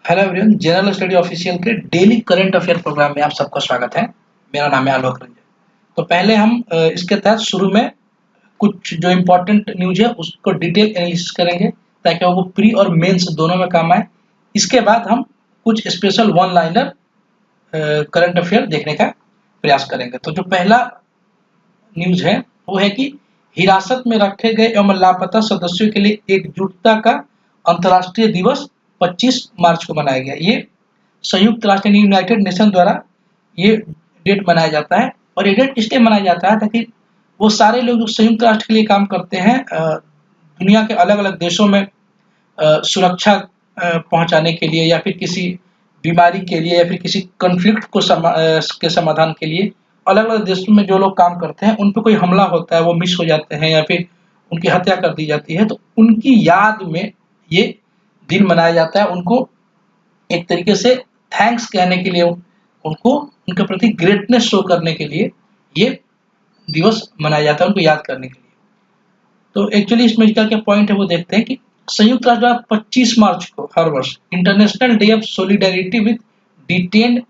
Hello everyone, general study official के daily current affair programme में आप सबका स्वागत है। मेरा नाम है आलोक रंजन। तो पहले हम इसके तहत शुरू में कुछ जो इम्पोर्टेंट न्यूज है उसको डिटेल एनालिसिस करेंगे ताकि वो प्री और मेंस दोनों में काम आए। इसके बाद हम कुछ special one liner current affair देखने का प्रयास करेंगे। तो जो पहला न्यूज है वो है कि हिरासत में रखे गए एवं लापता सदस्यों के लिए एकजुटता का अंतर्राष्ट्रीय दिवस 25 मार्च को मनाया गया। ये संयुक्त राष्ट्र यूनाइटेड नेशन द्वारा ये डेट मनाया जाता है और ये डेट इसलिए मनाया जाता है ताकि वो सारे लोग जो संयुक्त राष्ट्र के लिए काम करते हैं दुनिया के अलग अलग देशों में सुरक्षा पहुंचाने के लिए या फिर किसी बीमारी के लिए या फिर किसी कॉन्फ्लिक्ट को के समाधान के लिए अलग अलग देशों में जो लोग काम करते हैं उन पर कोई हमला होता है, वो मिस हो जाते हैं या फिर उनकी हत्या कर दी जाती है, तो उनकी याद में ये दिन मनाया जाता है। उनको एक तरीके से थैंक्स कहने के लिए, उनको उनके प्रति ग्रेटनेस शो करने के लिए ये दिवस मनाया जाता है, उनको याद करने के लिए। तो एक्चुअली इसमें क्या क्या पॉइंट है वो देखते हैं कि संयुक्त राष्ट्र द्वारा 25 मार्च को हर वर्ष international day of solidarity with detained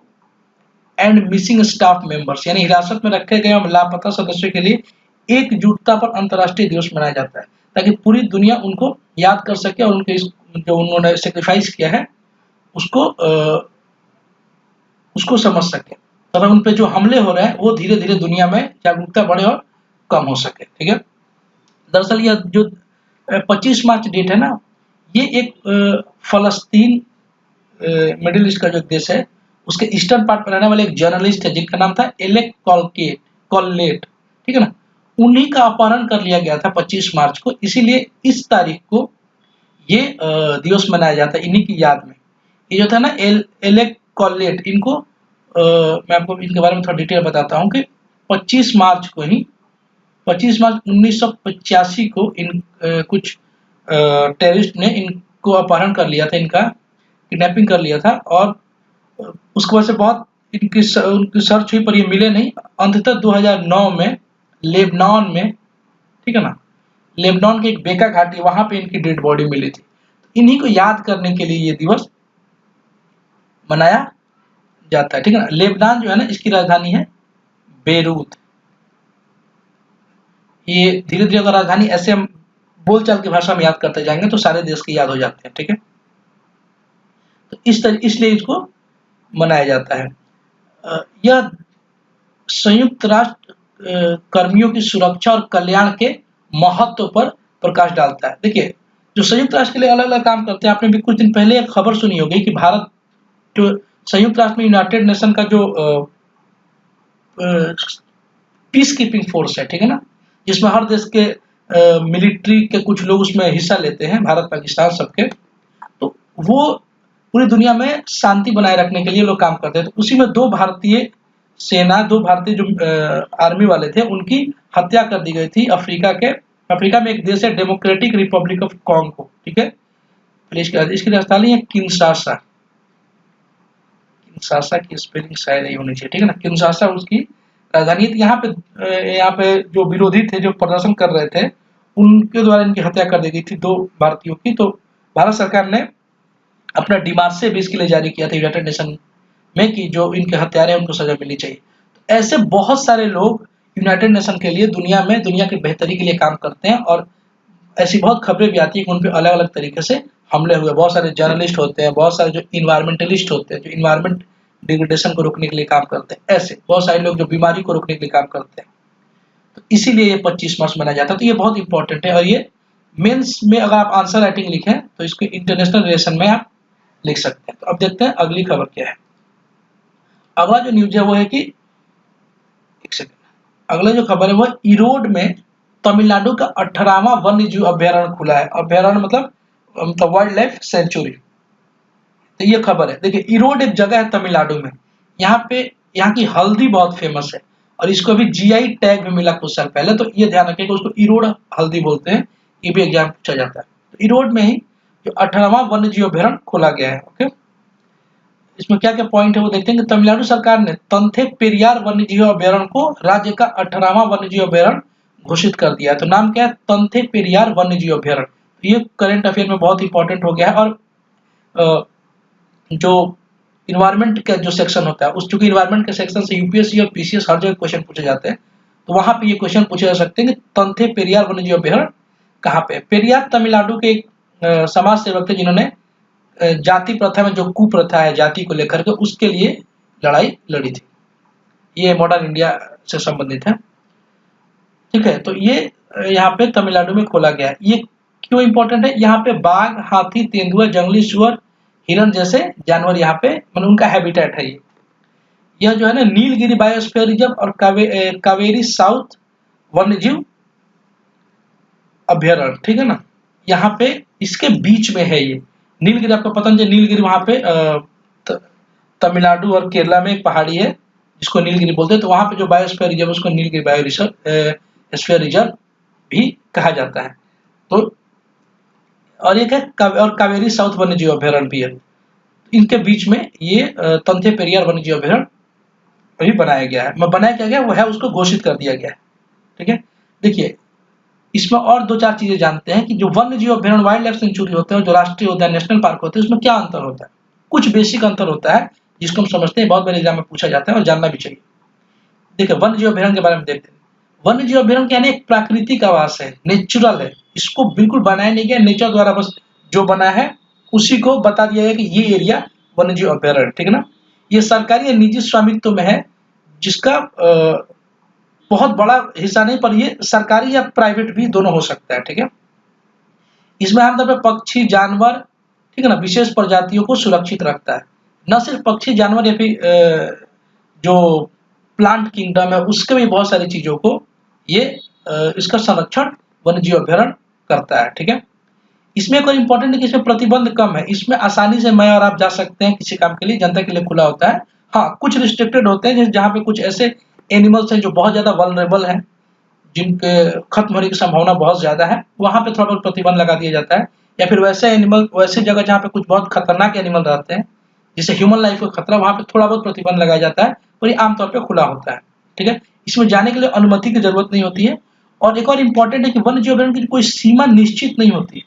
and missing staff members यानी हिरासत में रखे गए और लापता सदस्यों के लिए एकजुटता पर अंतर्राष्ट्रीय दिवस मनाया जाता है ताकि पूरी दुनिया उनको याद कर सके और उनके जो उन्होंने सेक्रीफाइस किया है उसको उसको समझ सके तथा उन पे जो हमले हो रहे हैं वो धीरे धीरे दुनिया में जागरूकता बढ़े और कम हो सके। ठीक है, दरअसल यह जो 25 मार्च डेट है ना, ये एक फलस्तीन मिडिल ईस्ट का जो देश है उसके ईस्टर्न पार्ट में रहने वाले एक जर्नलिस्ट है जिनका नाम था एलेक कॉलेट। ठीक है ना, उन्हीं का अपहरण कर लिया गया था 25 मार्च को, इसीलिए इस तारीख को ये दिवस मनाया जाता है इन्हीं की याद में। ये जो था ना एलेक कॉलेट, इनको मैं आपको इनके बारे में थोड़ा डिटेल बताता हूँ कि 25 मार्च को ही 25 मार्च 1985 को इन कुछ टेररिस्ट ने इनको अपहरण कर लिया था, इनका किडनैपिंग कर लिया था और उसकी वजह से बहुत उनकी सर्च हुई पर ये मिले नहीं। अंततः 2009 में लेबनान में, ठीक है ना, लेबनान के एक बेका घाटी वहां पे इनकी डेड बॉडी मिली थी। इन्हीं को याद करने के लिए ये दिवस मनाया जाता है। ठीक है ना, लेबनान जो है ना इसकी राजधानी है बेरूत। ये धीरे धीरे अगर राजधानी ऐसे हम बोलचाल की भाषा में याद करते जाएंगे तो सारे देश की याद हो जाते हैं। ठीक है, तो इसलिए इसको मनाया जाता है। यह संयुक्त राष्ट्र कर्मियों की सुरक्षा और कल्याण के महत्व पर प्रकाश डालता है। देखिए, जो संयुक्त राष्ट्र के लिए अलग अलग काम करते हैं, आपने भी कुछ दिन पहले एक खबर सुनी होगी कि भारत जो संयुक्त राष्ट्र में यूनाइटेड नेशन का जो पीस कीपिंग फोर्स है, ठीक है ना, जिसमें हर देश के मिलिट्री के कुछ लोग उसमें हिस्सा लेते हैं, भारत पाकिस्तान सबके, तो वो पूरी दुनिया में शांति बनाए रखने के लिए लोग काम करते हैं। तो उसी में दो भारतीय जो आर्मी वाले थे उनकी हत्या कर दी गई थी अफ्रीका में एक देश है डेमोक्रेटिक रिपब्लिक ऑफ कॉन्गो। ठीक है, फिर इसकी राजधानी है किंशासा। किंशासा की स्पेलिंग शायद यही होनी चाहिए। ठीक है ना, किंशासा उसकी राजधानी थी। यहाँ पे जो विरोधी थे, जो प्रदर्शन कर रहे थे, उनके द्वारा इनकी हत्या कर दी गई थी दो भारतीयों की। तो भारत सरकार ने अपना डिमार्से भी इसके लिए जारी किया था यूनाइटेड नेशन में कि जो इनके हत्यारे हैं उनको सजा मिलनी चाहिए। तो ऐसे बहुत सारे लोग यूनाइटेड नेशन के लिए दुनिया की बेहतरी के लिए काम करते हैं और ऐसी बहुत खबरें भी आती है कि उन पे अलग अलग तरीके से हमले हुए। बहुत सारे जर्नलिस्ट होते हैं, बहुत सारे जो इन्वायरमेंटलिस्ट होते हैं, जो इन्वायरमेंट डिग्रेडेशन को रोकने के लिए काम करते हैं, ऐसे बहुत सारे लोग जो बीमारी को रोकने के लिए काम करते हैं। तो इसीलिए ये 25 मार्च मनाया जाता है। तो ये बहुत इंपॉर्टेंट है और ये मेंस में अगर आप आंसर राइटिंग लिखें तो इसको इंटरनेशनल रिलेशन में आप लिख सकते हैं। तो अब देखते हैं अगली खबर क्या है। अगला जो न्यूज है वो है कि एक सेकंड, अगला जो खबर है वो इरोड में तमिलनाडु का 18वां वन्य जीव अभ्यारण्य खुला है। अभ्यारण्य मतलब वाइल्ड लाइफ सेंचुरी। तो ये खबर है। देखिए, इरोड एक जगह है तमिलनाडु में, यहाँ की हल्दी बहुत फेमस है और इसको अभी जीआई टैग भी मिला कुछ साल पहले। तो ये ध्यान रखिएगा, उसको इरोड हल्दी बोलते हैं। ये भी एग्जाम पूछा जाता है। तो इरोड में ही जो 18वां वन्य जीव अभ्यारण्य खोला गया है। ओके, इसमें क्या क्या पॉइंट है वो देखते हैं कि तमिलनाडु सरकार ने तंथे पेरियार वन्य जीव अभ्यारण्य को राज्य का 18वां वन्य जीव अभ्यारण्य घोषित कर दिया है। तो नाम क्या है? तंथे पेरियार वन्य जीव अभ्यारण्य। तो ये करंट अफेयर में बहुत इंपॉर्टेंट हो गया है और जो इन्वायरमेंट का जो सेक्शन होता है, उस चूंकि इन्वायरमेंट के सेक्शन से यूपीएससी और पीसीएस हर जगह क्वेश्चन पूछे जाते हैं, तो वहां पे ये क्वेश्चन पूछे जा सकते हैं कि तंथे पेरियार वन्यजीव अभ्यारण्य कहाँ पे है। पेरियार तमिलनाडु के एक समाज सेवक थे जिन्होंने जाति प्रथा में जो कुप्रथा है जाति को लेकर के, उसके लिए लड़ाई लड़ी थी। ये मॉडर्न इंडिया से संबंधित है, ठीक है। तो ये यहाँ पे तमिलनाडु में खोला गया है। ये क्यों इंपॉर्टेंट है? यहाँ पे बाघ, हाथी, तेंदुआ, जंगली सुअर, हिरन जैसे जानवर यहाँ पे मतलब उनका हैबिटेट है। यह जो है ना नीलगिरी बायोस्फीयर रिजर्व और कावेरी साउथ वन्यजीव अभ्यारण्य, ठीक है ना, यहाँ पे इसके बीच में है ये नीलगिरी। आपको पता है नीलगिरी वहाँ पे तमिलनाडु और केरला में एक पहाड़ी है जिसको नीलगिरी बोलते हैं, तो वहाँ पे जो बायोस्फीयर रिजर्व उसको नीलगिरी बायोस्फीयर रिजर्व भी कहा जाता है। तो और एक है कावेरी साउथ वन्यजीव अभ्यारण्य भी है। इनके बीच में ये तंथे पेरियार वन्यजीव अभ्यारण्य भी बनाया गया है। बनाया क्या गया वो है उसको घोषित कर दिया गया है, ठीक है। देखिए इसमें और दो चार चीजें जानते हैं कि जो वन्यजीव अभ्यारण्य वाइल्ड लाइफ सेंचुरी होते हैं और जो राष्ट्रीय उद्यान नेशनल पार्क होते हैं उसमें क्या अंतर होता है। कुछ बेसिक अंतर होता है जिसको हम समझते हैं, बहुत बार एग्जाम में पूछा जाता है और जानना भी चाहिए। देखिए वन्यजीव अभ्यारण्य के बारे में देखते हैं। वन्यजीव अभ्यारण्य यानी एक प्राकृतिक आवास है, नेचुरल है, इसको बिल्कुल बनाया नहीं गया, नेचर द्वारा बस जो बना है उसी को बता दिया गया कि ये एरिया वन्यजीव अभ्यारण्य, ठीक है ना। ये सरकारी या निजी स्वामित्व में है, जिसका बहुत बड़ा हिस्सा नहीं पर ये सरकारी या प्राइवेट भी दोनों हो सकता है, ठीक है। इसमें आमतौर पर पक्षी, जानवर, ठीक है ना, विशेष प्रजातियों को सुरक्षित रखता है। न सिर्फ पक्षी, जानवर या फिर जो प्लांट किंगडम है उसके भी बहुत सारी चीजों को ये इसका संरक्षण वन्यजीव अभ्यारण्य करता है, ठीक है। इसमें एक और इम्पोर्टेंट है कि इसमें प्रतिबंध कम है, इसमें आसानी से मैं और आप जा सकते हैं किसी काम के लिए, जनता के लिए खुला होता है। हाँ कुछ रिस्ट्रिक्टेड होते हैं जहाँ पे कुछ ऐसे एनिमल्स हैं जो बहुत ज्यादा वल्नरेबल हैं, जिनके खत्म होने की संभावना बहुत ज्यादा है, वहां पे थोड़ा बहुत प्रतिबंध लगा दिया जाता है। या फिर वैसे एनिमल, वैसे जगह जहाँ पे कुछ बहुत खतरनाक एनिमल रहते हैं जिससे ह्यूमन लाइफ को खतरा, वहां पे थोड़ा बहुत प्रतिबंध लगाया जाता है, और ये आमतौर पर खुला होता है, ठीक है। इसमें जाने के लिए अनुमति की जरूरत नहीं होती है। और एक और इम्पोर्टेंट है कि वन्यजीव अभ्यारण्य की कोई सीमा निश्चित नहीं होती है।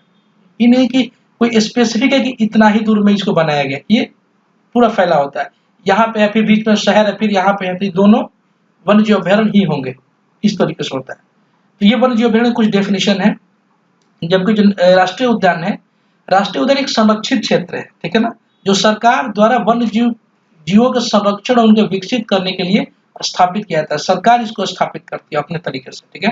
ये नहीं कि कोई स्पेसिफिक है कि इतना ही दूर में इसको बनाया गया, ये पूरा फैला होता है। यहाँ पे है, फिर बीच में शहर है, फिर यहाँ पे है, फिर दोनों वन्यजीव अभ्यारण्य ही होंगे, इस तरीके से होता है। तो ये वन्यजीव अभ्यारण्य कुछ डेफिनेशन है। जबकि जो राष्ट्रीय उद्यान है, राष्ट्रीय उद्यान एक संरक्षित क्षेत्र है, ठीक है ना, जो सरकार द्वारा वन्य जीवों के संरक्षण और उनके विकसित करने के लिए स्थापित किया जाता है। सरकार इसको स्थापित करती है अपने तरीके से, ठीक है।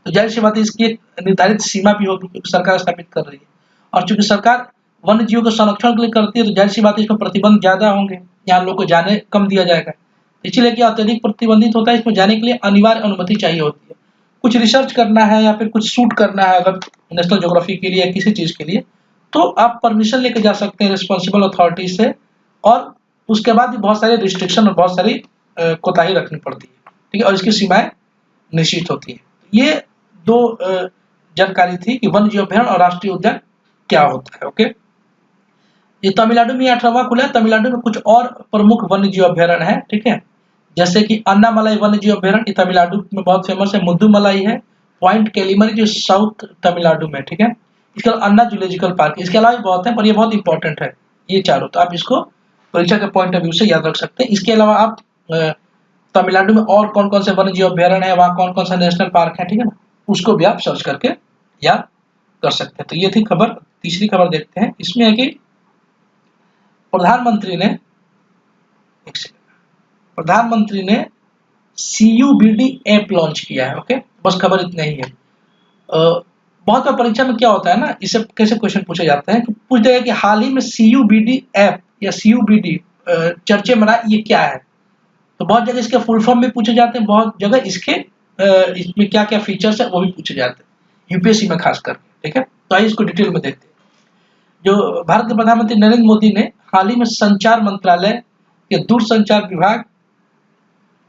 तो जाहिर सी बात है इसकी एक निर्धारित सीमा भी होगी क्योंकि सरकार स्थापित कर रही है, और चूंकि सरकार वन्य जीवों के संरक्षण के लिए करती है तो जाहिर सी बात है इसमें प्रतिबंध ज्यादा होंगे, यहाँ लोग को जाने कम दिया जाएगा। इसलिए कि अत्यधिक प्रतिबंधित होता है, इसमें जाने के लिए अनिवार्य अनुमति चाहिए होती है। कुछ रिसर्च करना है या फिर कुछ शूट करना है अगर नेशनल ज्योग्राफी के लिए या किसी चीज के लिए, तो आप परमिशन लेके जा सकते हैं रिस्पॉन्सिबल अथॉरिटी से, और उसके बाद भी बहुत सारे रिस्ट्रिक्शन और बहुत सारी कोताही रखनी पड़ती है, ठीक है, और इसकी सीमाएं निश्चित होती है। ये दो जानकारी थी कि वन्यजीव अभ्यारण्य और राष्ट्रीय उद्यान क्या होता है। ओके, ये तमिलनाडु में 18वां खुला है। तमिलनाडु में कुछ और प्रमुख वन्यजीव अभ्यारण्य है, ठीक है, जैसे कि अन्नामलाई वन्यजीव अभ्यारण्य तमिलनाडु में बहुत फेमस है, मुद्दुमलाई है, पॉइंट कैलिमरी जो साउथ तमिलनाडु में, ठीक है। इसके अलावा अन्ना जूलॉजिकल पार्क, इसके अलावा भी बहुत है पर ये बहुत इंपॉर्टेंट है ये चारों, तो आप इसको परीक्षा के पॉइंट ऑफ व्यू से याद रख सकते हैं। इसके अलावा आप तमिलनाडु में और कौन कौन से वन्यजीव अभ्यारण्य है, वहाँ कौन कौन सा नेशनल पार्क है, ठीक है ना, उसको भी आप सर्च करके याद कर सकते हैं। तो ये थी खबर। तीसरी खबर देखते हैं, इसमें है कि प्रधानमंत्री ने CUBD ऐप लॉन्च किया है। ओके, बस खबर इतना ही है। बहुत बार परीक्षा में क्या होता है ना, इससे कैसे क्वेश्चन पूछे जाते हैं कि पूछ देगा कि हाल ही में CUBD ऐप या CUBD चर्चे में रहा, ये क्या है। तो बहुत जगह इसके फुल फॉर्म भी पूछे जाते हैं, बहुत जगह इसके इसमें क्या क्या फीचर्स है वो भी पूछे जाते हैं, यूपीएससी में खास करके, ठीक है। तो आइए इसको डिटेल में देखते हैं। जो भारत के प्रधानमंत्री नरेंद्र मोदी ने हाल ही में संचार मंत्रालय के दूरसंचार विभाग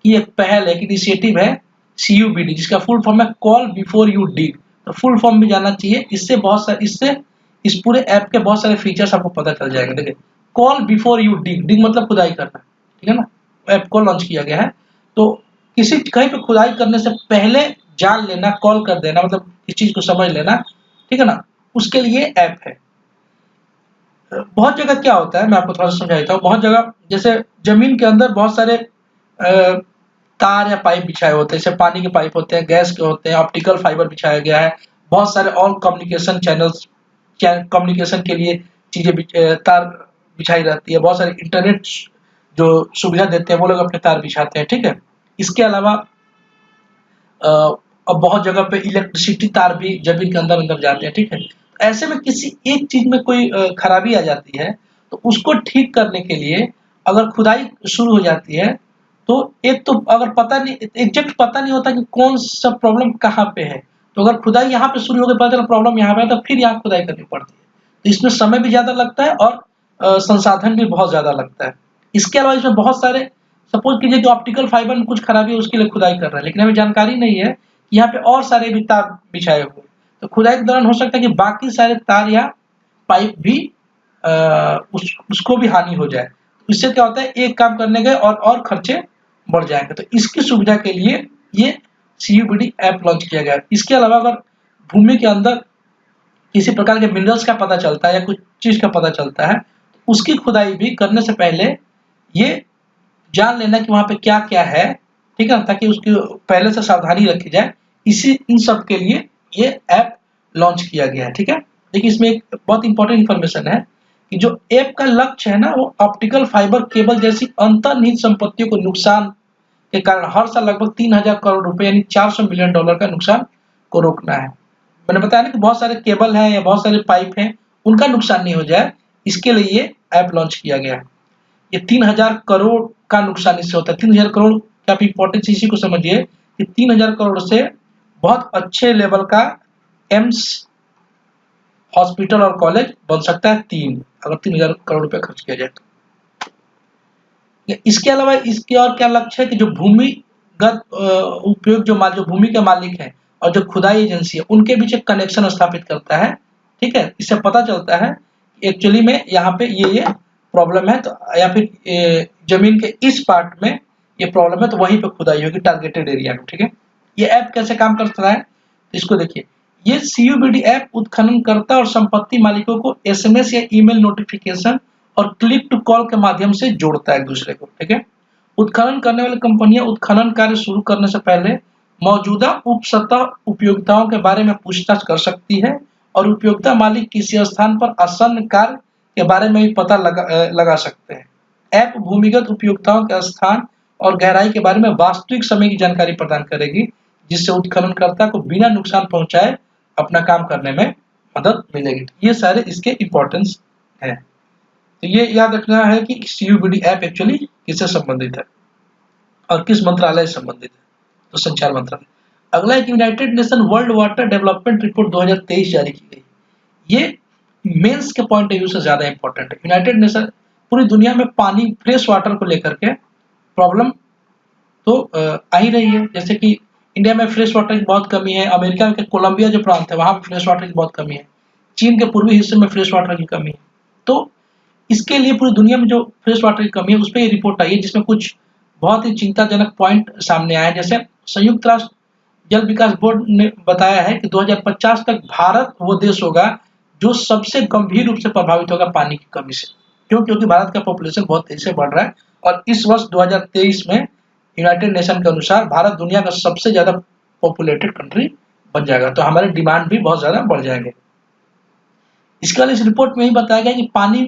की एक पहल, एक इनिशिएटिव है CUBD, जिसका फुल फॉर्म है कॉल बिफोर यू डिग। तो फुल फॉर्म भी जानना चाहिए, इससे इस पूरे ऐप के बहुत सारे फीचर्स आपको पता चल जाएंगे। देखिए, कॉल बिफोर यू डिग, डिग मतलब खुदाई करना, ठीक है ना। ऐप को लॉन्च किया गया है, तो किसी कहीं पे खुदाई करने से पहले जान लेना, कॉल कर देना, मतलब इस चीज को समझ लेना, ठीक है ना, उसके लिए ऐप है। बहुत जगह क्या होता है, मैं आपको थोड़ा सा समझा देता हूँ। बहुत जगह जैसे जमीन के अंदर बहुत सारे तार या पाइप बिछाए होते हैं, जैसे पानी के पाइप होते हैं, गैस के होते हैं, ऑप्टिकल फाइबर बिछाया गया है, बहुत सारे और कम्युनिकेशन चैनल्स, कम्युनिकेशन के लिए चीजें तार बिछाई रहती है, बहुत सारे इंटरनेट जो सुविधा देते हैं वो लोग अपने तार बिछाते हैं, ठीक है। इसके अलावा अब बहुत जगह पे इलेक्ट्रिसिटी तार भी जमीन के अंदर अंदर जाते हैं, ठीक है। ऐसे में किसी एक चीज में कोई खराबी आ जाती है, तो उसको ठीक करने के लिए अगर खुदाई शुरू हो जाती है, तो एक तो अगर पता नहीं, एग्जैक्ट पता नहीं होता कि कौन सा प्रॉब्लम कहाँ पे है, तो अगर खुदाई यहाँ पे शुरू हो गई, पता चला प्रॉब्लम यहाँ पे है, तो फिर यहाँ खुदाई करनी पड़ती है। तो इसमें समय भी ज्यादा लगता है और संसाधन भी बहुत ज्यादा लगता है। इसके अलावा इसमें बहुत सारे, सपोज कीजिए कि ऑप्टिकल फाइबर में कुछ खराबी है, उसके लिए खुदाई कर रहा है, लेकिन हमें जानकारी नहीं है कि यहाँ पे और सारे भी तार बिछाए हुए, तो खुदाई के दौरान हो सकता है कि बाकी सारे तार या पाइप भी उसको भी हानि हो जाए। इससे क्या होता है, एक काम करने गए और खर्चे बढ़ जाएंगे। तो इसकी सुविधा के लिए ये सीयूबीडी ऐप लॉन्च किया गया है। इसके अलावा अगर भूमि के अंदर किसी प्रकार के मिनरल्स का पता चलता है या कुछ चीज का पता चलता है, उसकी खुदाई भी करने से पहले ये जान लेना कि वहाँ पे क्या-क्या है, ठीक है? ताकि उसकी पहले से सावधानी रखी जाए। इन सब के लिए ये ऐप लॉन्च किया गया है, ठीक है? देखिए इसमें एक बहुत इंपॉर्टेंट इन्फॉर्मेशन है कि जो ऐप का लक्ष्य है ना, वो ऑप्टिकल फाइबर केबल जैसी अंतर्निहित संपत्तियों को नुकसान के कारण हर साल लगभग 3000 करोड़ रुपए यानी $400 मिलियन का नुकसान को रोकना है। मैंने बताया ना कि बहुत सारे केबल हैं या बहुत सारे पाइप हैं, उनका नुकसान नहीं हो जाए, इसके लिए ये ऐप लॉन्च किया गया है। ये 3000 करोड़ का नुकसान इससे होता है। 3000 करोड़ की आप इम्पोर्टेंस इसी को समझिए कि 3000 करोड़ से बहुत अच्छे लेवल का एम्स हॉस्पिटल और कॉलेज बन सकता है, अगर 3000 करोड़ रुपए खर्च किया जाए तो। इसके अलावा इसके और क्या लक्ष्य है कि जो भूमिगत उपयोग, जो भूमि के मालिक हैं और जो खुदाई एजेंसी है, उनके बीच एक कनेक्शन स्थापित करता है, ठीक है। इससे पता चलता है एक्चुअली में यहाँ पे ये प्रॉब्लम है, तो या फिर जमीन के इस पार्ट में ये प्रॉब्लम है, तो वहीं पे खुदाई होगी टारगेटेड एरिया में, ठीक है। ये ऐप कैसे काम करता है, तो इसको देखिए। ये सीयूबीडी ऐप उत्खननकर्ता और संपत्ति मालिकों को एसएमएस या ईमेल नोटिफिकेशन और क्लिक टू कॉल के माध्यम से जोड़ता है एक दूसरे को, ठीक है। उत्खनन करने वाली कंपनियां उत्खनन कार्य शुरू करने से पहले मौजूदा उपसतह उपयोगिताओं के बारे में पूछताछ कर सकती है और उपयोगिता मालिक किसी स्थान पर आसन्न कार्य के बारे में भी पता लगा सकते हैं। ऐप भूमिगत उपयोगिताओं के स्थान और गहराई के बारे में वास्तविक समय की जानकारी प्रदान करेगी, जिससे उत्खननकर्ता को बिना नुकसान पहुंचाए अपना काम करने में मदद मिलेगी। ये सारे इसके इम्पोर्टेंस हैं। तो ये याद रखना है कि सीयूबीडी ऐप एक्चुअली किससे संबंधित है और किस मंत्रालय से संबंधित है, तो संचार मंत्रालय। अगला एक United nation world water development report 2023 जारी की गई। ये मेंस के पॉइंट ऑफ व्यू से ज्यादा इंपॉर्टेंट है। यूनाइटेड नेशन पूरी दुनिया में पानी, फ्रेश वाटर को लेकर के प्रॉब्लम तो आ ही रही है। जैसे कि इंडिया में फ्रेश वाटर की बहुत कमी है, अमेरिका के कोलंबिया जो प्रांत है वहां पर फ्रेश वाटर की बहुत कमी है, चीन के पूर्वी हिस्से में फ्रेश वाटर की कमी है। तो इसके लिए पूरी दुनिया में जो फ्रेश वाटर की कमी है उस पर ये रिपोर्ट आई है, जिसमें कुछ बहुत ही चिंताजनक पॉइंट सामने आए हैं। जैसे संयुक्त राष्ट्र जल विकास बोर्ड ने बताया है कि 2050 तक भारत वो देश होगा जो सबसे गंभीर रूप से प्रभावित होगा पानी की कमी से। क्यों? क्योंकि भारत का पॉपुलेशन बहुत तेजी से बढ़ रहा है और इस वर्ष 2023 में यूनाइटेड नेशन के अनुसार भारत दुनिया का सबसे ज्यादा पॉपुलेटेड कंट्री बन जाएगा, तो हमारे डिमांड भी बहुत ज्यादा बढ़ जाएंगे। इसके बाद इस रिपोर्ट में ही बताया गया कि पानी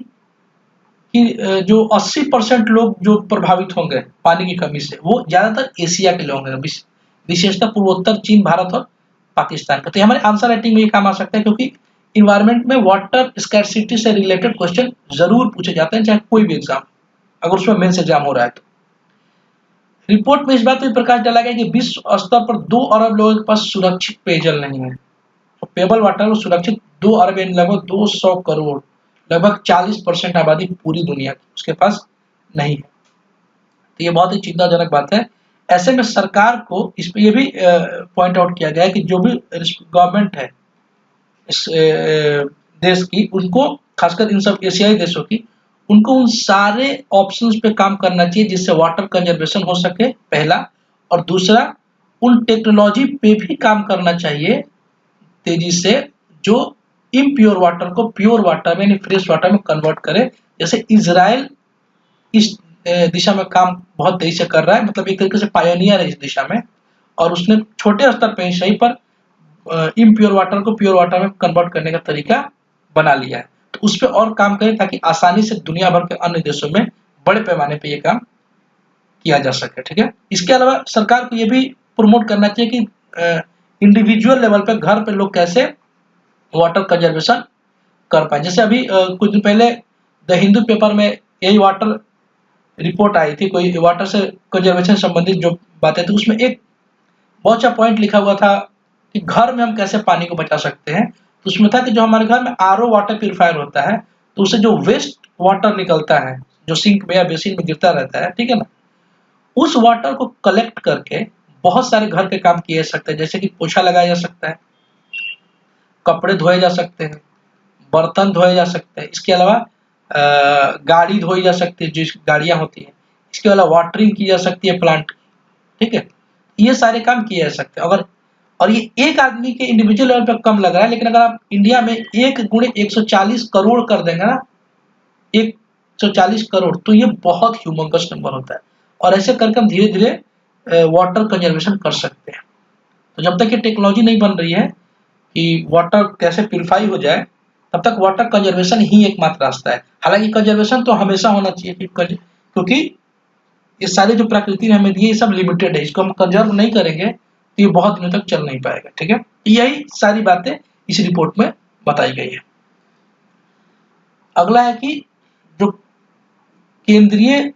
कि जो 80% लोग जो प्रभावित होंगे पानी की कमी से, वो ज्यादातर एशिया के लोग होंगे, विशेषतः पूर्वोत्तर चीन, भारत और पाकिस्तान का। तो हमारे आंसर राइटिंग में ये काम आ सकता है, क्योंकि इन्वायरमेंट में वाटर स्कैरसिटी से रिलेटेड क्वेश्चन जरूर पूछे जाते हैं, चाहे कोई भी एग्जाम, अगर उसमें मेंस एग्जाम हो रहा है तो। रिपोर्ट में इस बात पर प्रकाश डाला गया कि विश्व स्तर पर 2 अरब लोगों के पास सुरक्षित पेयजल नहीं है। तो पेबल वाटर सुरक्षित 2 अरब यानी लगभग 200 करोड़, लगभग 40% आबादी पूरी दुनिया की उसके पास नहीं है। तो ये बहुत ही चिंताजनक बात है। ऐसे में सरकार को इस पे ये भी पॉइंट आउट किया गया है कि जो भी गवर्नमेंट है इस देश की, उनको खासकर इन सब एशियाई देशों की, उनको उन सारे ऑप्शंस पे काम करना चाहिए जिससे वाटर कंजर्वेशन हो सके, पहला। और दूसरा, उन टेक्नोलॉजी पे भी काम करना चाहिए तेजी से जो इम्प्योर वाटर को प्योर वाटर में यानी फ्रेश वाटर में कन्वर्ट करे। जैसे इजराइल इस दिशा में काम बहुत तेजी से कर रहा है, मतलब एक तरीके से पायोनियर है इस दिशा में, और उसने छोटे स्तर पे ही सही पर इम्प्योर वाटर को प्योर वाटर में कन्वर्ट करने का तरीका बना लिया है। तो उस पर और काम करें ताकि आसानी से दुनिया भर के अन्य देशों में बड़े पैमाने पे ये काम किया जा सके, ठीक है। इसके अलावा सरकार को ये भी प्रमोट करना चाहिए कि इंडिविजुअल लेवल पे घर पे लोग कैसे वाटर कंजर्वेशन कर पाए। जैसे अभी कुछ दिन पहले द हिंदू पेपर में यही वाटर रिपोर्ट आई थी, कोई वाटर से कंजर्वेशन संबंधित जो बातें थी, उसमें एक बहुत अच्छा पॉइंट लिखा हुआ था कि घर में हम कैसे पानी को बचा सकते हैं। तो उसमें था कि जो हमारे घर में आरओ वाटर प्यूरिफायर होता है, तो उससे जो वेस्ट वाटर निकलता है जो सिंक में या बेसिन में गिरता रहता है, ठीक है ना, उस वाटर को कलेक्ट करके बहुत सारे घर के काम किए जा सकते हैं। जैसे कि पोछा लगाया जा सकता है, कपड़े धोए जा सकते हैं, बर्तन धोए जा सकते हैं, इसके अलावा गाड़ी धोई जा सकती है, जो गाड़ियां होती हैं, इसके अलावा वाटरिंग की जा सकती है प्लांट, ठीक है। ये सारे काम किए जा सकते हैं। अगर और ये एक आदमी के इंडिविजुअल लेवल पर कम लग रहा है, लेकिन अगर आप इंडिया में 1 गुणे 140 करोड़ कर देंगे ना, 140 करोड़, तो ये बहुत ह्यूमंगस नंबर होता है। और ऐसे करके हम धीरे धीरे वाटर कंजर्वेशन कर सकते हैं। तो जब तक ये टेक्नोलॉजी नहीं बन रही है कि वाटर कैसे प्यूरिफाई हो जाए, तब तक वाटर कंजर्वेशन ही एकमात्र रास्ता है। हालांकि कंजर्वेशन तो हमेशा होना चाहिए, क्योंकि ये सारे जो प्रकृति ने हमें दिए ये सब लिमिटेड है, इसको हम कंजर्व नहीं करेंगे तो ये बहुत दिनों तक चल नहीं पाएगा, ठीक है। यही सारी बातें इस रिपोर्ट में बताई गई है। अगला है कि जो केंद्रीय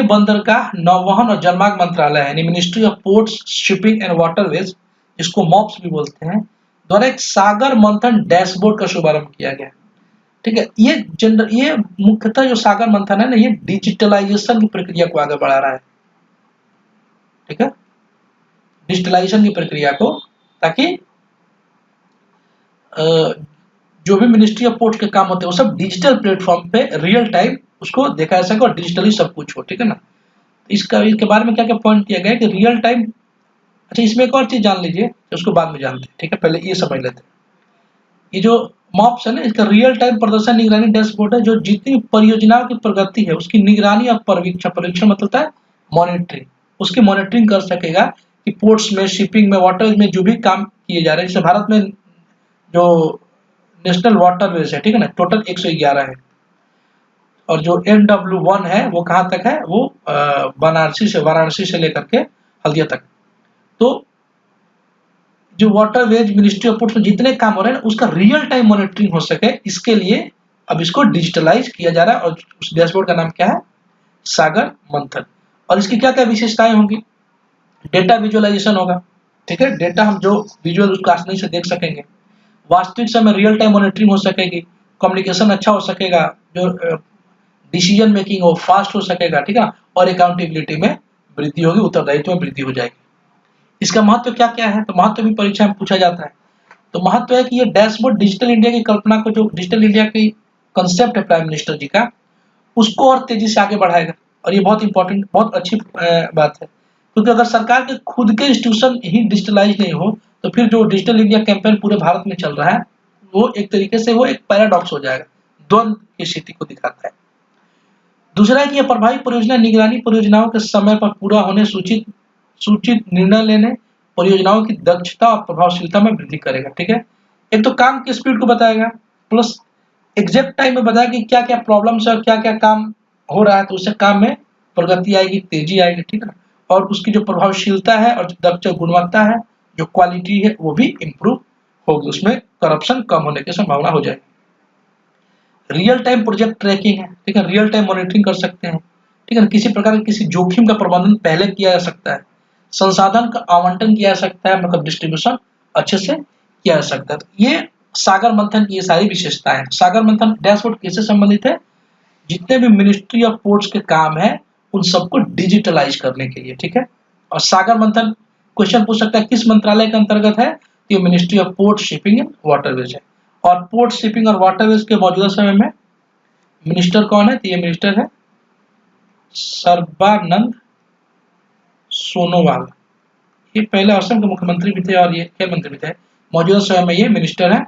बंदरगाह नौवहन और जलमार्ग मंत्रालय है, यानी ministry of ports, shipping and waterways, जिसको मॉप्स भी बोलते हैं, द्वारा एक सागर मंथन डैशबोर्ड का शुभारंभ किया गया, ठीक है। ये मुख्यतः जो सागर मंथन है ना, ये डिजिटलाइजेशन की प्रक्रिया को आगे बढ़ा रहा है, ठीक है, डिजिटलाइजेशन की प्रक्रिया को, ताकि जो भी मिनिस्ट्री ऑफ पोर्ट के काम होते हैं वो सब डिजिटल प्लेटफॉर्म पे रियल टाइम उसको देखा जा सके और डिजिटली सब कुछ हो, ठीक है ना। इसके बारे में क्या क्या पॉइंट किया गया है कि रियल टाइम। अच्छा, इसमें एक और चीज जान लीजिए, उसको बाद में जानते हैं, ठीक है, पहले ये समझ लेते हैं। ये जो मॉप्स है ना, इसका रियल टाइम प्रदर्शन निगरानी डैशबोर्ड है, जो जितनी परियोजनाओं की प्रगति है उसकी निगरानी और परीक्षण मतलब है मॉनिटरिंग, उसकी मॉनिटरिंग कर सकेगा कि पोर्ट्स में, शिपिंग में, वाटर में जो भी काम किए जा रहे हैं। जैसे भारत में जो नेशनल वाटरवेज है, ठीक है ना, टोटल 111 है, और जो NW1 है वो कहाँ तक है, वो वाराणसी से लेकर के हल्दिया तक। तो जो वाटरवेज मिनिस्ट्री ऑफ पोर्ट्स में जितने काम हो रहे हैं उसका रियल टाइम मॉनिटरिंग हो सके, इसके लिए अब इसको डिजिटलाइज किया जा रहा है, और उस डैशबोर्ड का नाम क्या है, सागर मंथन। और इसकी क्या क्या विशेषताएं होंगी, डेटा विजुअलाइजेशन होगा, ठीक है, डेटा हम जो विजुअल उसको आसानी से देख सकेंगे, वास्तविक समय रियल टाइम मॉनिटरिंग हो सकेगी, कम्युनिकेशन अच्छा हो सकेगा, जो डिसीजन मेकिंग हो फास्ट हो सकेगा, ठीक है, और अकाउंटेबिलिटी में वृद्धि होगी, उत्तरदायित्व में वृद्धि हो जाएगी। इसका महत्व क्या क्या है, तो महत्व भी परीक्षा में पूछा जाता है। तो महत्व है कि ये डैशबोर्ड डिजिटल इंडिया की कल्पना को, जो डिजिटल इंडिया की कंसेप्ट है प्राइम मिनिस्टर जी का, उसको और तेजी से आगे बढ़ाएगा। और ये बहुत इंपॉर्टेंट, बहुत अच्छी बात है, क्योंकि अगर सरकार के खुद के इंस्टीट्यूशन ही डिजिटलाइज नहीं हो तो फिर जो डिजिटल इंडिया कैंपेन पूरे भारत में चल रहा है वो एक तरीके से वो एक पैराडॉक्स हो जाएगा, द्वंद की स्थिति को दिखाता है। दूसरा है कि यह प्रभावी परियोजना निगरानी परियोजनाओं के समय पर पूरा होने, सूचित निर्णय लेने, परियोजनाओं की दक्षता और प्रभावशीलता में वृद्धि करेगा, ठीक है। एक तो काम की स्पीड को बताएगा, प्लस एग्जैक्ट टाइम में बताएगा कि क्या क्या प्रॉब्लम्स है और क्या क्या काम हो रहा है, तो उससे काम में प्रगति आएगी, तेजी आएगी, ठीक है। और उसकी जो प्रभावशीलता है और जो दक्ष गुणवत्ता है, जो क्वालिटी है, वो भी इम्प्रूव होगी, उसमें करप्शन कम होने की संभावना हो जाएगी। रियल टाइम प्रोजेक्ट ट्रैकिंग है, ठीक है, रियल टाइम मॉनिटरिंग कर सकते हैं, ठीक है, किसी प्रकार के किसी जोखिम का प्रबंधन पहले किया जा सकता है, संसाधन का आवंटन किया जा सकता है, मतलब डिस्ट्रीब्यूशन अच्छे से किया जा सकता है। तो ये सागर मंथन की ये सारी विशेषताएं हैं। सागर मंथन डैशबोर्ड किससे संबंधित है, जितने भी मिनिस्ट्री ऑफ पोर्ट्स के काम है उन सबको डिजिटलाइज करने के लिए, ठीक है। और सागर मंथन क्वेश्चन पूछ सकता है किस मंत्रालय के अंतर्गत है, तो ये ministry of port, shipping and waterways है। और पोर्ट, शिपिंग और वाटरवेज के मौजूदा समय में मिनिस्टर कौन है, तो ये मिनिस्टर है सर्बानंद सोनोवाल, ये पहले असम के मुख्यमंत्री भी थे और ये खेल मंत्री भी थे। मौजूदा समय में ये मिनिस्टर है,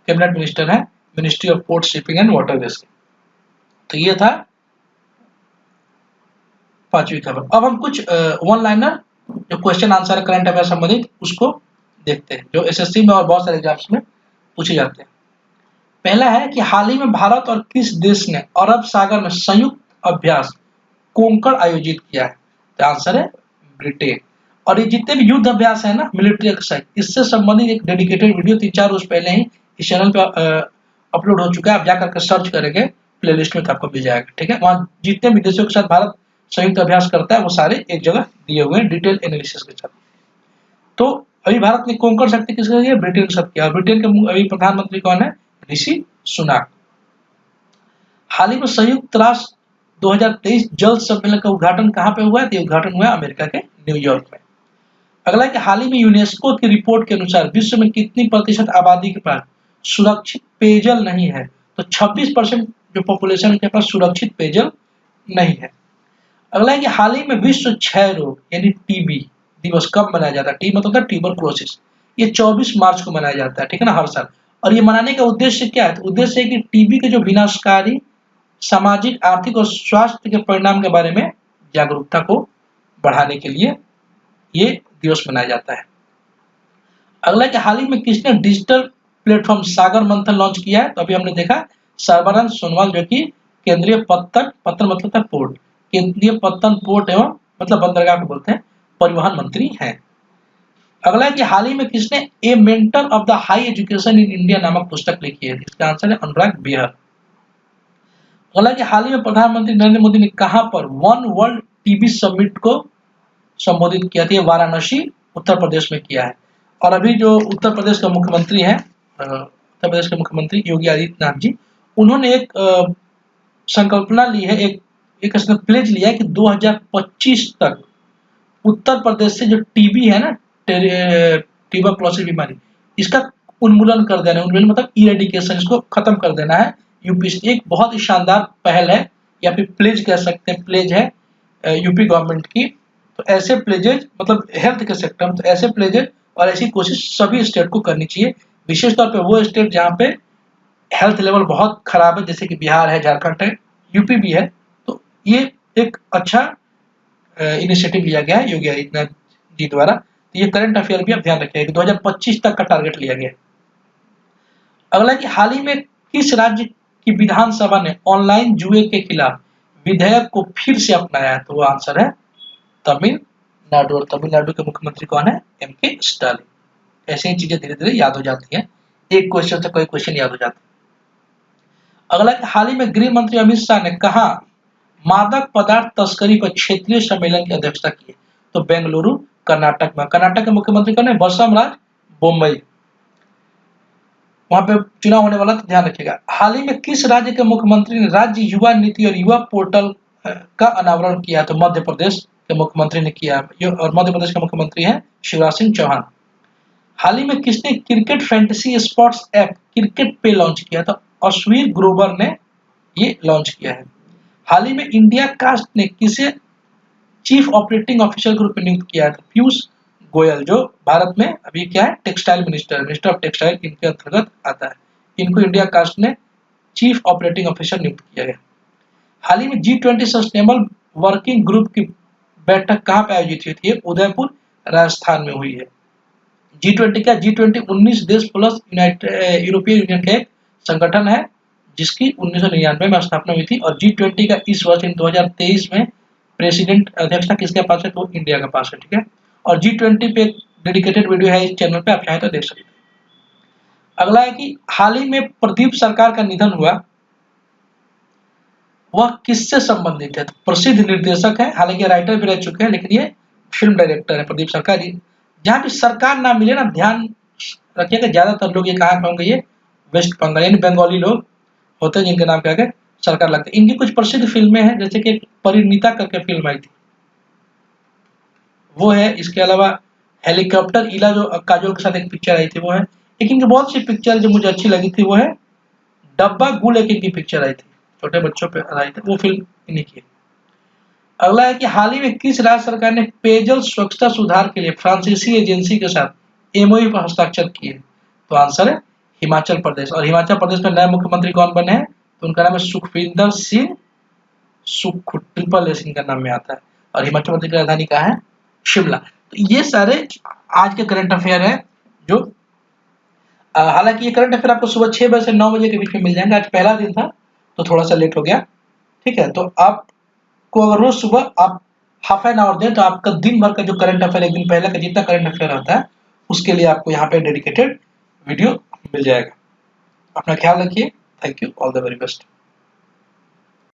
कैबिनेट मिनिस्टर है, ministry of port, shipping and waterways के। तो ये था 5वीं खबर। अब हम कुछ वन लाइनर जो क्वेश्चन आंसर करंट अफेयर संबंधित उसको देखते हैं, जो एसएससी में और बहुत सारे एग्जाम्स में पूछे जाते हैं। पहला है कि हाल ही में भारत और किस देश ने अरब सागर में संयुक्त अभ्यास कोंकण आयोजित किया है? तो आंसर है ब्रिटेन। और ये जितने भी युद्ध अभ्यास है ना, मिलिट्री एक्सरसाइज, इससे संबंधित एक डेडिकेटेड वीडियो 3-4 रोज पहले ही इस चैनल पे अपलोड हो चुका है। आप जाकर के सर्च करेंगे प्लेलिस्ट में तो आपको मिल जाएगा, ठीक है। वहाँ जितने भी देशों के साथ भारत संयुक्त अभ्यास करता है वो सारे एक जगह दिए हुए हैं डिटेल एनालिसिस के साथ। तो अभी भारत ने कोंकण शक्ति किसके लिए? ब्रिटेन के साथ किया। ब्रिटेन के अभी प्रधानमंत्री कौन है? ऋषि सुनाक। हाल ही में संयुक्त राष्ट्र 2023 जल सम्मेलन का उद्घाटन कहाँ पे हुआ है? तो उद्घाटन हुआ है अमेरिका के न्यूयॉर्क में। अगला है कि हाल ही में यूनेस्को की रिपोर्ट के अनुसार विश्व में कितनी प्रतिशत आबादी के पास सुरक्षित पेयजल नहीं है? तो 26% जो पॉपुलेशन के पास सुरक्षित पेयजल नहीं है। अगला है कि हाल ही में विश्व क्षय रोग यानी टीबी दिवस कब मनाया जाता है? टी मतलब होता है ट्यूबरकुलोसिस। ये 24 मार्च को मनाया जाता है, ठीक है ना, हर साल। और ये मनाने का उद्देश्य क्या है? तो उद्देश्य है कि टीबी के जो विनाशकारी सामाजिक, आर्थिक और स्वास्थ्य के परिणाम के बारे में जागरूकता को बढ़ाने के लिए ये दिवस मनाया जाता है। अगला है कि हाल ही में किसने डिजिटल प्लेटफॉर्म सागर मंथन लॉन्च किया है? तो अभी हमने देखा सर्बानंद सोनोवाल, जो कि केंद्रीय पत्तन मतलब था पोर्ट, केंद्रीय पत्तन पोर्ट एवं मतलब बंदरगाह को बोलते हैं, परिवहन मंत्री हैं। अगला है कि हाल ही में किसने ए mentor of the high education in India नामक पुस्तक लिखी है? इसका आंसर है अनुराग बेहर। अगला है कि हाल ही में प्रधानमंत्री नरेंद्र मोदी ने कहां पर वन वर्ल्ड टीबी समिट को संबोधित किया था? वाराणसी उत्तर प्रदेश में किया है। और अभी जो उत्तर प्रदेश का मुख्यमंत्री है, उत्तर प्रदेश के मुख्यमंत्री योगी आदित्यनाथ जी, उन्होंने एक संकल्पना ली है, एक प्लेज लिया है कि 2025 तक उत्तर प्रदेश से जो टीबी है ना, ट्यूबरकुलोसिस बीमारी, इसका उन्मूलन कर देना है। उन्मूलन मतलब इरेडिकेशन, इसको खत्म कर देना है यूपी से। एक बहुत ही शानदार पहल है, या फिर प्लेज कह सकते हैं, प्लेज है यूपी गवर्नमेंट की। तो ऐसे प्लेजेज मतलब हेल्थ के सेक्टर में, तो ऐसे प्लेजेज और ऐसी कोशिश सभी स्टेट को करनी चाहिए, विशेष तौर पे वो स्टेट जहाँ पे हेल्थ लेवल बहुत खराब है, जैसे कि बिहार है, झारखंड है, यूपी भी है। तो ये एक अच्छा इनिशिएटिव लिया गया है योगी आदित्यनाथ जी द्वारा। तो ये करंट अफेयर भी आप ध्यान रखिएगा कि 2025 तक का टारगेट लिया गया है। अगला कि हाल ही में किस राज्य की विधानसभा ने ऑनलाइन जुए के खिलाफ विधेयक को फिर से अपनाया है? तो वो आंसर है तमिलनाडु। और तमिलनाडु के मुख्यमंत्री कौन है? एम.के. स्टालिन। ऐसे ही चीजें धीरे धीरे याद हो जाती हैं, एक क्वेश्चन से कोई क्वेश्चन याद हो जाता है। अगला हाल ही में गृह मंत्री अमित शाह ने कहा मादक पदार्थ तस्करी पर क्षेत्रीय सम्मेलन की अध्यक्षता की? तो बेंगलुरु कर्नाटक में। कर्नाटक के मुख्यमंत्री कौन है? बसवराज बोम्मई। वहां पे चुनाव होने वाला, तो ध्यान रखिएगा। हाल ही में किस राज्य के मुख्यमंत्री ने राज्य युवा नीति और युवा पोर्टल का अनावरण किया? तो मध्य प्रदेश के मुख्यमंत्री ने किया, और मध्य प्रदेश के मुख्यमंत्री हैं शिवराज सिंह चौहान। हाल ही में किसने cricket fantasy sports app cricket पे लॉन्च किया? तो अश्वीर ग्रोवर ने ये लॉन्च किया है। हाल ही में इंडिया कास्ट ने किसे चीफ ऑपरेटिंग ऑफिसर के रूप में नियुक्त किया है? तो पीयूष गोयल, जो भारत में अभी क्या है, टेक्सटाइल मिनिस्टर ऑफ टेक्सटाइल, इनके अंतर्गत आता है। इनको इंडिया कास्ट ने चीफ ऑपरेटिंग ऑफिसर नियुक्त किया गया। हाल ही में G20 सस्टेनेबल वर्किंग ग्रुप की बैठक कहाँ पे आयोजित हुई थी? उदयपुर राजस्थान में हुई है। G20 क्या? G20 19 देश प्लस यूरोपीय यूनियन का एक संगठन है, जिसकी 1999 में स्थापना हुई थी। और G20 का इस वर्ष 2023 में प्रेसिडेंट अध्यक्षता किसके पास है? तो इंडिया के पास है, ठीक है। और G20 पे डेडिकेटेड वीडियो है इस चैनल पे, आप चाहें तो देख सकते हैं। अगला है कि हाल ही में प्रदीप सरकार का निधन हुआ, वह किससे संबंधित है? तो प्रसिद्ध निर्देशक है, हालांकि राइटर भी रह चुके हैं, लेकिन ये फिल्म डायरेक्टर है प्रदीप सरकार जी। जहाँ भी सरकार ना मिले ना, ध्यान रखिएगा, ज्यादातर लोग ये कहा होंगे, ये वेस्ट बंगाल यानी बंगाली लोग होते हैं जिनके नाम के आगे सरकार लगते हैं। इनकी कुछ प्रसिद्ध फिल्में हैं, जैसे कि परिणीता करके फिल्म आई थी, वो है। इसके अलावा हेलीकॉप्टर इला, जो काजोल के साथ एक पिक्चर आई थी, वो है। लेकिन इनकी बहुत सी पिक्चर जो मुझे अच्छी लगी थी, वो है डब्बा गुल, एक इनकी पिक्चर आई थी, छोटे बच्चों पे आई थी, वो फिल्म इन्हीं की है। अगला है कि हाल ही में किस राज्य सरकार ने पेयजल स्वच्छता सुधार के लिए फ्रांसीसी एजेंसी के साथ एमओयू पर हस्ताक्षर किए? तो आंसर है हिमाचल प्रदेश। और हिमाचल प्रदेश में नए मुख्यमंत्री कौन बने हैं? तो उनका नाम है सुखविंदर सिंह सुक्खू, ट्रिपल एस इनका नाम में आता है। और हिमाचल प्रदेश की राजधानी कहाँ है? शिमला। तो ये सारे आज के करंट अफेयर है जो हालांकि ये करंट अफेयर आपको सुबह 6 बजे से 9 बजे के बीच में मिल जाएंगे। आज पहला दिन था तो थोड़ा सा लेट हो गया, ठीक है। तो आपको अगर रोज सुबह आप हाफ एन आवर दें तो आपका दिन भर का जो करंट अफेयर एक दिन पहले का जितना करंट अफेयर होता है उसके लिए आपको यहाँ पे डेडिकेटेड वीडियो मिल जाएगा। अपना ख्याल रखिए। Thank you. All the very best.